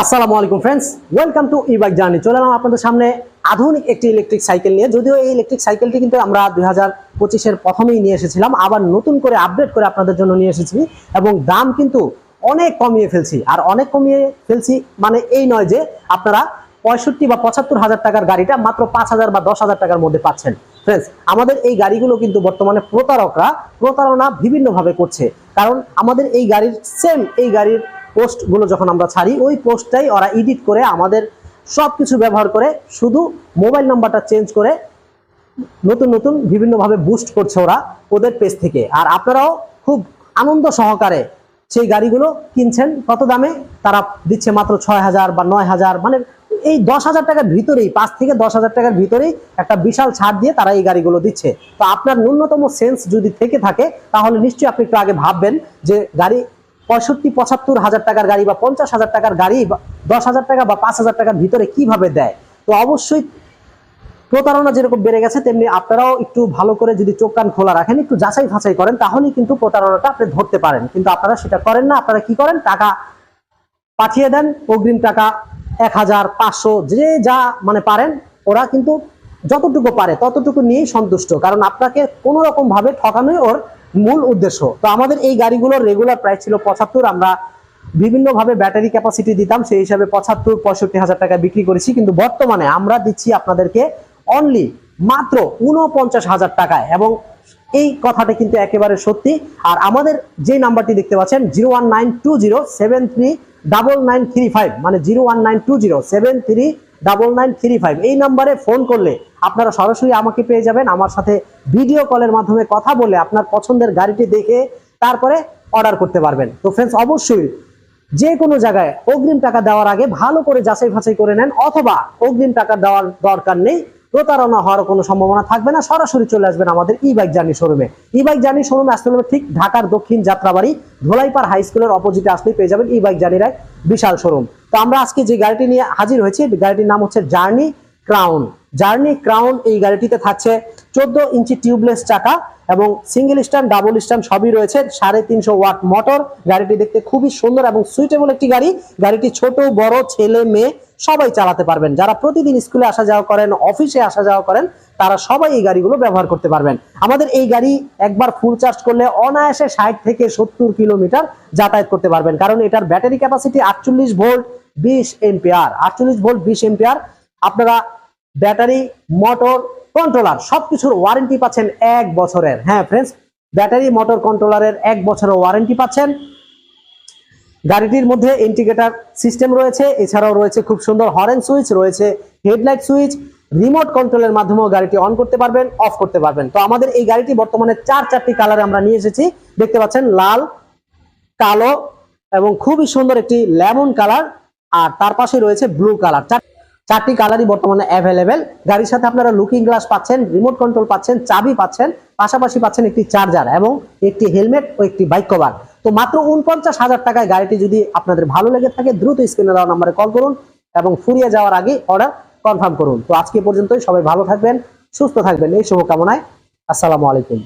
আসসালামু আলাইকুম friends, welcome to E bike journey. চলে এলাম আপনাদের সামনে আধুনিক একটি ইলেকট্রিক সাইকেল নিয়ে। যদিও এই ইলেকট্রিক সাইকেলটি কিন্তু আমরা 2025-এর প্রথমেই নিয়ে এসেছিলাম, আবার নতুন করে আপডেট করে আপনাদের জন্য নিয়ে এসেছি এবং দাম কিন্তু অনেক কমিয়ে ফেলছি। আর অনেক কমিয়ে ফেলছি মানে এই নয় যে আপনারা 65 বা 75 হাজার টাকার গাড়িটা মাত্র 5,000 বা 10,000 টাকার মধ্যে পাচ্ছেন। ফ্রেন্ডস, আমাদের এই গাড়িগুলো কিন্তু বর্তমানে প্রতারকরা প্রতারণা বিভিন্নভাবে করছে। কারণ আমাদের এই গাড়ির এই গাড়ির পোস্টগুলো যখন আমরা ছাড়ি, ওই পোস্টটাই ওরা এডিট করে আমাদের সব কিছু ব্যবহার করে শুধু মোবাইল নাম্বারটা চেঞ্জ করে নতুন নতুন বিভিন্নভাবে বুস্ট করছে ওরা ওদের পেজ থেকে। আর আপনারাও খুব আনন্দ সহকারে সেই গাড়িগুলো কিনছেন। কত দামে? তারা দিচ্ছে মাত্র 6,000 বা 9,000, মানে এই 10,000 টাকার ভিতরেই, 5 থেকে 10,000 টাকার ভিতরেই একটা বিশাল ছাড় দিয়ে তারা এই গাড়িগুলো দিচ্ছে। তো আপনার ন্যূনতম সেন্স যদি থেকে থাকে তাহলে নিশ্চয়ই আপনি একটু আগে ভাববেন যে গাড়ি 65-75 হাজার টাকার গাড়ি বা 50,000 টাকার গাড়ি 10,000 টাকা বা 5,000 টাকার ভিতরে কিভাবে দেয়। তো অবশ্যই প্রতারণা যেরকম বেড়ে গেছে, তেমনি আপনারাও একটু ভালো করে যদি চোখ কান খোলা রাখেন, একটু যাচাই ফাঁচাই করেন, তাহলেই কিন্তু প্রতারণাটা আপনি ধরতে পারেন। কিন্তু আপনারা সেটা করেন না। আপনারা কি করেন? টাকা পাঠিয়ে দেন, অগ্রিম টাকা 1,000, 500, যে যা মানে পারেন। ওরা কিন্তু যতটুকু পারে ততটুকু নিয়েই সন্তুষ্ট, কারণ আপনাকে কোনো রকম ভাবে ঠকানোই ওর মূল উদ্দেশ্য। তো আমাদের এই গাড়িগুলোর রেগুলার প্রাইস ছিল 75। আমরা বিভিন্নভাবে ব্যাটারি ক্যাপাসিটি দিতাম, সেই হিসাবে 75-65 হাজার টাকা বিক্রি করেছি। কিন্তু বর্তমানে আমরা দিচ্ছি আপনাদেরকে অনলি মাত্র 49,000 টাকায়, এবং এই কথাটা কিন্তু একেবারে সত্যি। আর আমাদের যে নাম্বারটি দেখতে পাচ্ছেন 01920739935, মানে 01920739935, এই নাম্বারে ফোন করলে আপনারা সরাসরি আমাকে পেয়ে যাবেন। আমার সাথে ভিডিও কলের মাধ্যমে কথা বলে আপনার পছন্দের গাড়িটি দেখে তারপরে অর্ডার করতে পারবেন। তো ফ্রেন্ডস, অবশ্যই যে কোনো জায়গায় অগ্রিম টাকা দেওয়ার আগে ভালো করে যাচাই ফাঁচাই করে নেন, অথবা অগ্রিম টাকা দেওয়ার দরকার নেই, প্রতারণা হওয়ার কোনো সম্ভাবনা থাকবে না। সরাসরি চলে আসবেন আমাদের ই বাইক জার্নি শোরুমে। ই বাইক জার্নি শোরুমে আসতে হলে ঠিক ঢাকার দক্ষিণ যাত্রাবাড়ি ধোলাইপাড় হাই স্কুলের অপোজিটে আসলেই পেয়ে যাবেন ই বাইক জার্নির এক বিশাল শোরুম। তো আমরা আজকে যে গাড়িটি নিয়ে হাজির হয়েছি, গাড়িটির নাম হচ্ছে জার্নি ক্রাউন। জার্নি ক্রাউন এই গাড়িটিতে থাকছে 14 ইঞ্চি টিউবলেস চাকা এবং সিঙ্গেল স্ট্যান্ড, ডাবল স্ট্যান্ড সবই রয়েছে। 350 ওয়াট মোটর। গাড়িটি দেখতে খুবই সুন্দর এবং সুইটেবল একটি গাড়ি। গাড়িটি ছোট বড় ছেলে মেয়ে সবাই চালাতে পারবেন। যারা প্রতিদিন স্কুলে আসা যাওয়া করেন, অফিসে আসা যাওয়া করেন, তারা সবাই এই গাড়িগুলো ব্যবহার করতে পারবেন। আমাদের এই গাড়ি একবার ফুল চার্জ করলে অনায়াসে 60 থেকে 70 কিলোমিটার যাতায়াত করতে পারবেন, কারণ এটার battery capacity 48 volt 20 ampere. 48 volt 20 ampere. আপনারা ব্যাটারি, মোটর, কন্ট্রোলার সবকিছুর ওয়ারেন্টি পাচ্ছেন 1 বছরের। হ্যাঁ ফ্রেন্ডস, ব্যাটারি, মোটর, কন্ট্রোলারের 1 বছরের ওয়ারেন্টি পাচ্ছেন। গাড়িটির মধ্যে ইন্ডিকেটর সিস্টেম রয়েছে, এছাড়াও রয়েছে খুব সুন্দর হর্ন সুইচ, রয়েছে হেডলাইট সুইচ। রিমোট কন্ট্রোলের মাধ্যমেও গাড়িটি অন করতে পারবেন, অফ করতে পারবেন। তো আমাদের এই গাড়িটি বর্তমানে 4টি কালারে আমরা নিয়ে এসেছি। দেখতে পাচ্ছেন লাল, কালো এবং খুবই সুন্দর একটি লেমন কালার, আর তার পাশে রয়েছে ব্লু কালার। 4টি কালারই বর্তমানে অ্যাভেলেবেল। গাড়ির সাথে আপনারা লুকিং গ্লাস পাচ্ছেন, রিমোট কন্ট্রোল পাচ্ছেন, চাবি পাচ্ছেন, পাশাপাশি পাচ্ছেন একটি চার্জার এবং একটি হেলমেট ও একটি বাইক কভার। তো মাত্র 49,000 টাকায় গাড়িটি যদি আপনাদের ভালো লেগে থাকে, দ্রুত স্ক্রিনে দেওয়া নম্বরে কল করুন এবং ফুরিয়ে যাওয়ার আগে অর্ডার কনফার্ম করুন। তো আজকে পর্যন্তই। সবাই ভালো থাকবেন, সুস্থ থাকবেন, এই শুভকামনায়। আসসালামু আলাইকুম।